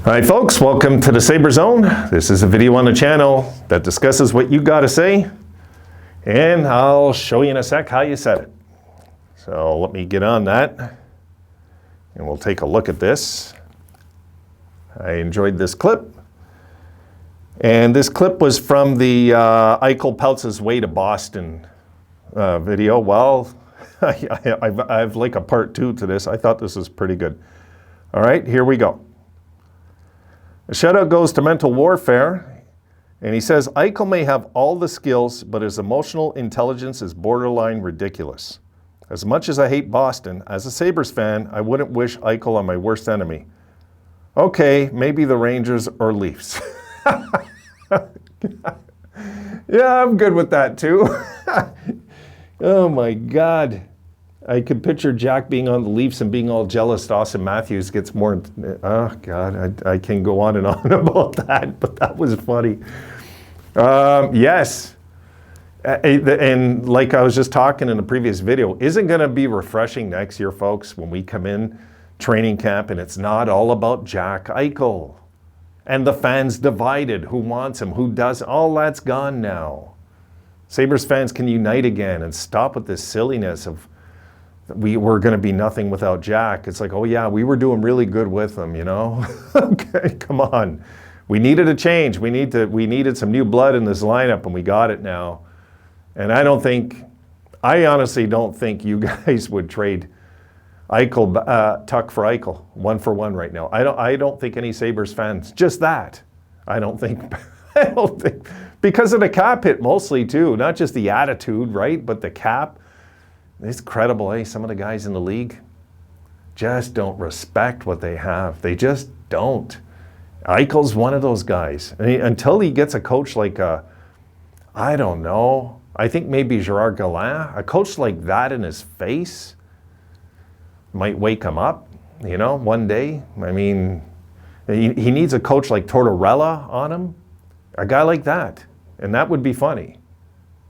All right, folks, welcome to the Sabre Zone. This is a video on the channel that discusses what you got to say, and I'll show you in a sec how you said it. So let me get on that, and we'll take a look at this. I enjoyed this clip, and this clip was from the Eichel pelts his way to Boston video. Well, I've like a part 2 to this. I thought this was pretty good. All right, here we go. A shout-out goes to Mental Warfare, and he says, Eichel may have all the skills, but his emotional intelligence is borderline ridiculous. As much as I hate Boston, as a Sabres fan, I wouldn't wish Eichel on my worst enemy. Okay, maybe the Rangers or Leafs. Yeah, I'm good with that too. Oh my God. I could picture Jack being on the Leafs and being all jealous. Austin Matthews gets more. Oh God, I can go on and on about that, but that was funny. Yes, and like I was just talking in the previous video, isn't going to be refreshing next year, folks, when we come in training camp and it's not all about Jack Eichel and the fans divided. Who wants him? Who doesn't? All that's gone now. Sabres fans can unite again and stop with this silliness of we're going to be nothing without Jack. It's like, oh yeah, we were doing really good with him, you know? Okay, come on. We needed a change. We needed some new blood in this lineup, and we got it now. And I honestly don't think you guys would trade Eichel, Tuck for Eichel, 1-for-1 right now. I don't think any Sabres fans, just that. I don't think, because of the cap hit mostly too, not just the attitude, right? But the cap. It's credible, eh? Some of the guys in the league just don't respect what they have. They just don't. Eichel's one of those guys. I mean, until he gets a coach like, I don't know, I think maybe Gerard Gallant, a coach like that in his face might wake him up, you know, one day. I mean, he needs a coach like Tortorella on him, a guy like that, and that would be funny.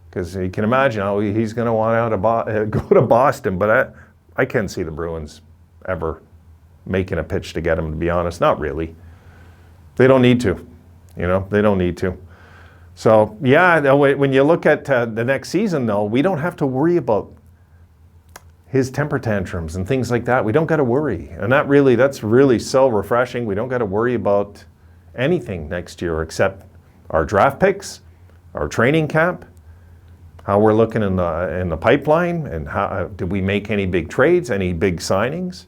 Because you can imagine how he's going to want to go to Boston, but I can't see the Bruins ever making a pitch to get him, to be honest. Not really. They don't need to. You know, they don't need to. So, yeah, when you look at the next season, though, we don't have to worry about his temper tantrums and things like that. We don't got to worry. And that's really so refreshing. We don't got to worry about anything next year except our draft picks, our training camp, how we're looking in the pipeline, and how did we make any big trades, any big signings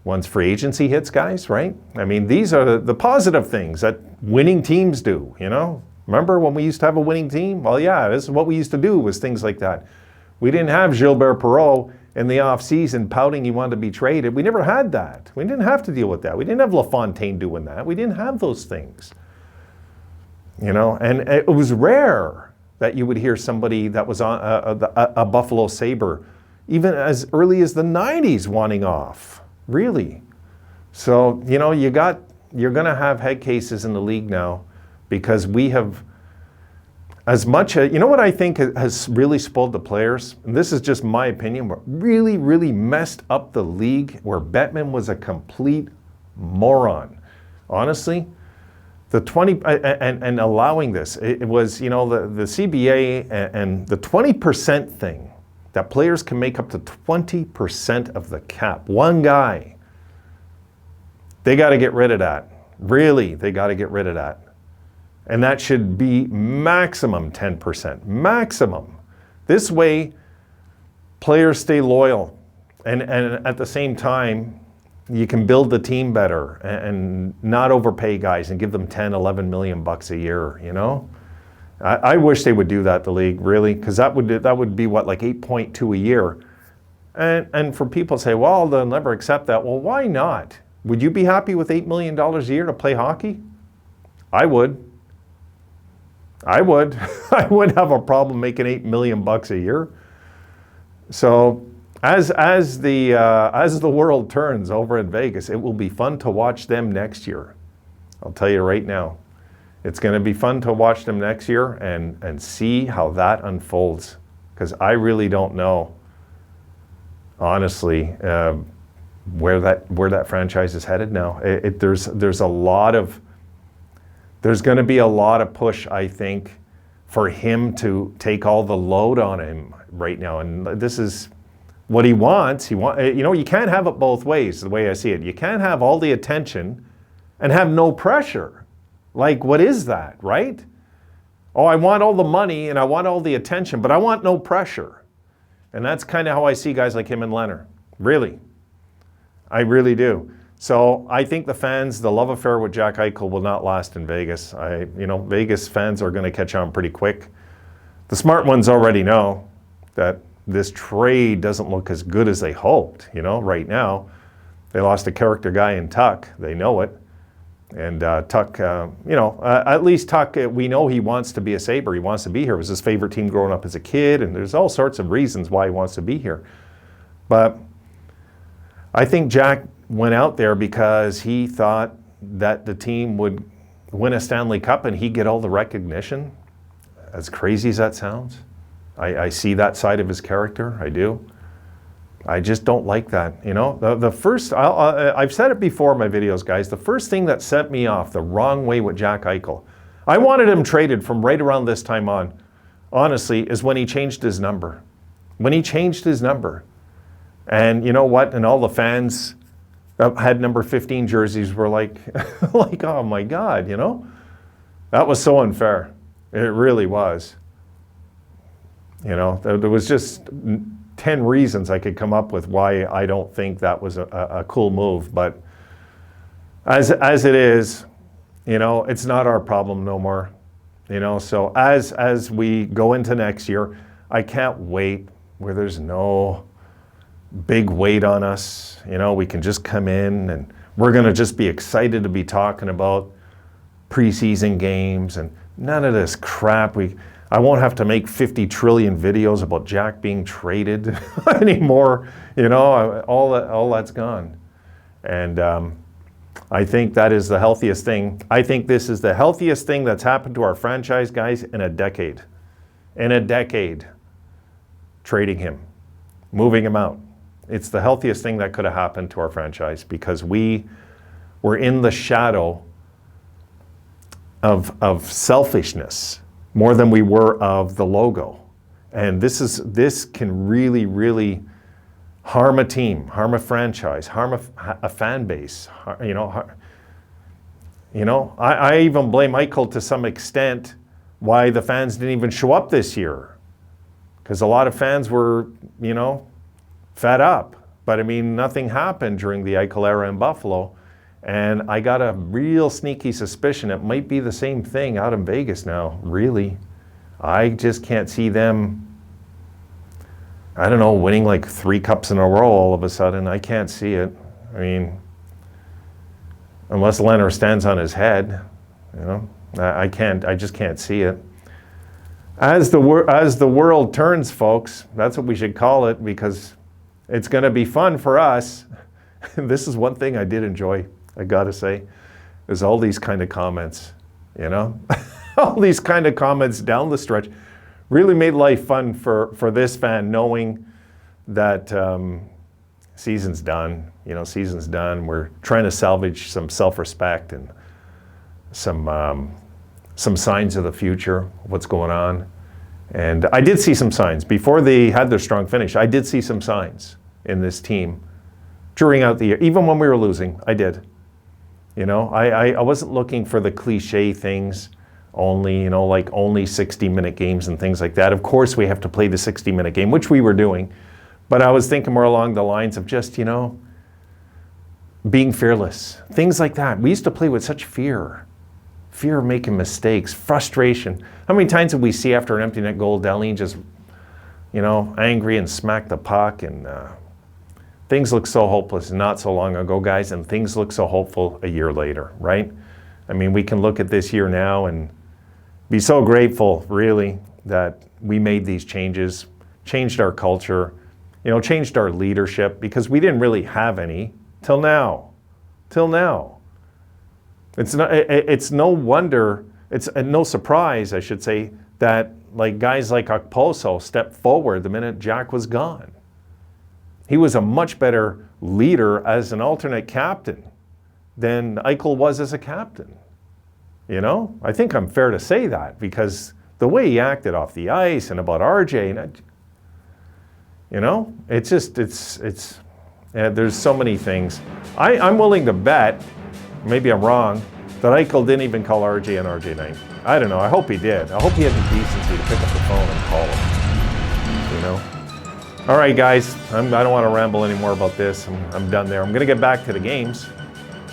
once free agency hits, guys, right? I mean, these are the positive things that winning teams do, you know? Remember when we used to have a winning team? Well, yeah, this is what we used to do, was things like that. We didn't have Gilbert Perreault in the offseason pouting he wanted to be traded. We never had that. We didn't have to deal with that. We didn't have LaFontaine doing that. We didn't have those things, you know? And it was rare that you would hear somebody that was on a Buffalo Sabre, even as early as the 90s, wanting off, really. So, you know, you're going to have head cases in the league now, because we have, as much as, you know what I think has really spoiled the players, and this is just my opinion, but really, really messed up the league, where Bettman was a complete moron. Honestly, the 20 and allowing this, it was, you know, the CBA and the 20% thing, that players can make up to 20% of the cap. One guy. They got to get rid of that. Really, they got to get rid of that. And that should be maximum 10%. Maximum. This way, players stay loyal. And at the same time, you can build the team better and not overpay guys and give them 10, 11 million bucks a year, you know? I wish they would do that, the league, really, because that would be what, like 8.2 a year. And for people to say, well, they'll never accept that. Well, why not? Would you be happy with $8 million a year to play hockey? I would. I would. I wouldn't have a problem making $8 million bucks a year. So, As the world turns over in Vegas, it will be fun to watch them next year. I'll tell you right now. It's going to be fun to watch them next year and see how that unfolds. Because I really don't know, honestly. where that franchise is headed now. There's going to be a lot of push, I think, for him to take all the load on him right now. And this is what he wants. You can't have it both ways, the way I see it. You can't have all the attention and have no pressure. Like, what is that, right? Oh, I want all the money and I want all the attention, but I want no pressure. And that's kind of how I see guys like him and Leonard. Really. I really do. So I think the fans, the love affair with Jack Eichel will not last in Vegas. Vegas fans are going to catch on pretty quick. The smart ones already know that this trade doesn't look as good as they hoped. Right now, they lost a character guy in Tuck. They know it. And Tuck, at least Tuck, we know he wants to be a Sabre. He wants to be here. It was his favorite team growing up as a kid, and there's all sorts of reasons why he wants to be here. But I think Jack went out there because he thought that the team would win a Stanley Cup and he'd get all the recognition. As crazy as that sounds, I see that side of his character. I do. I just don't like that. The first, I've said it before in my videos, guys, the first thing that set me off the wrong way with Jack Eichel, I wanted him traded from right around this time on, honestly, is when he changed his number. When he changed his number. And you know what? And all the fans that had number 15 jerseys were like, oh my God, That was so unfair. It really was. There was just 10 reasons I could come up with why I don't think that was a cool move. But as it is, it's not our problem no more. So as we go into next year, I can't wait where there's no big weight on us. We can just come in and we're going to just be excited to be talking about preseason games and none of this crap. I won't have to make 50 trillion videos about Jack being traded anymore. All that's gone. And I think that is the healthiest thing. I think this is the healthiest thing that's happened to our franchise, guys, in a decade. In a decade, trading him, moving him out. It's the healthiest thing that could have happened to our franchise because we were in the shadow of selfishness more than we were of the logo. And this can really, really harm a team, harm a franchise, harm a fan base. I even blame Eichel to some extent why the fans didn't even show up this year. Because a lot of fans were, fed up. But nothing happened during the Eichel era in Buffalo. And I got a real sneaky suspicion it might be the same thing out in Vegas now, really. I just can't see them, winning like 3 cups in a row all of a sudden. I can't see it. Unless Leonard stands on his head, I just can't see it. As the world turns, folks, that's what we should call it, because it's going to be fun for us. This is one thing I did enjoy, I got to say, is all these kind of comments, all these kind of comments down the stretch really made life fun for this fan, knowing that season's done. Season's done. We're trying to salvage some self-respect and some signs of the future, what's going on. And I did see some signs. Before they had their strong finish, I did see some signs in this team during out the year. Even when we were losing, I did. I wasn't looking for the cliche things only, like only 60-minute games and things like that. Of course, we have to play the 60-minute game, which we were doing. But I was thinking more along the lines of just, being fearless. Things like that. We used to play with such fear. Fear of making mistakes, frustration. How many times did we see after an empty net goal, Dahlin just, angry and smack the puck, and things look so hopeless not so long ago, guys, and things look so hopeful a year later, right? We can look at this year now and be so grateful, really, that we made these changes, changed our culture, changed our leadership, because we didn't really have any till now. It's no wonder, it's no surprise, I should say, that guys like Okposo stepped forward the minute Jack was gone. He was a much better leader as an alternate captain than Eichel was as a captain. You know, I think I'm fair to say that, because the way he acted off the ice and about RJ, and you know, it's just, there's so many things. I'm willing to bet, maybe I'm wrong, that Eichel didn't even call RJ on RJ night. I don't know, I hope he did. I hope he had the decency to pick up the phone and call him, you know. All right, guys, I don't want to ramble anymore about this. I'm done there. I'm going to get back to the games.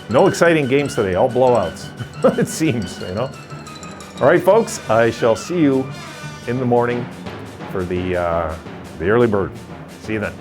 No exciting games today, all blowouts, it seems, you know. All right, folks, I shall see you in the morning for the early bird. See you then.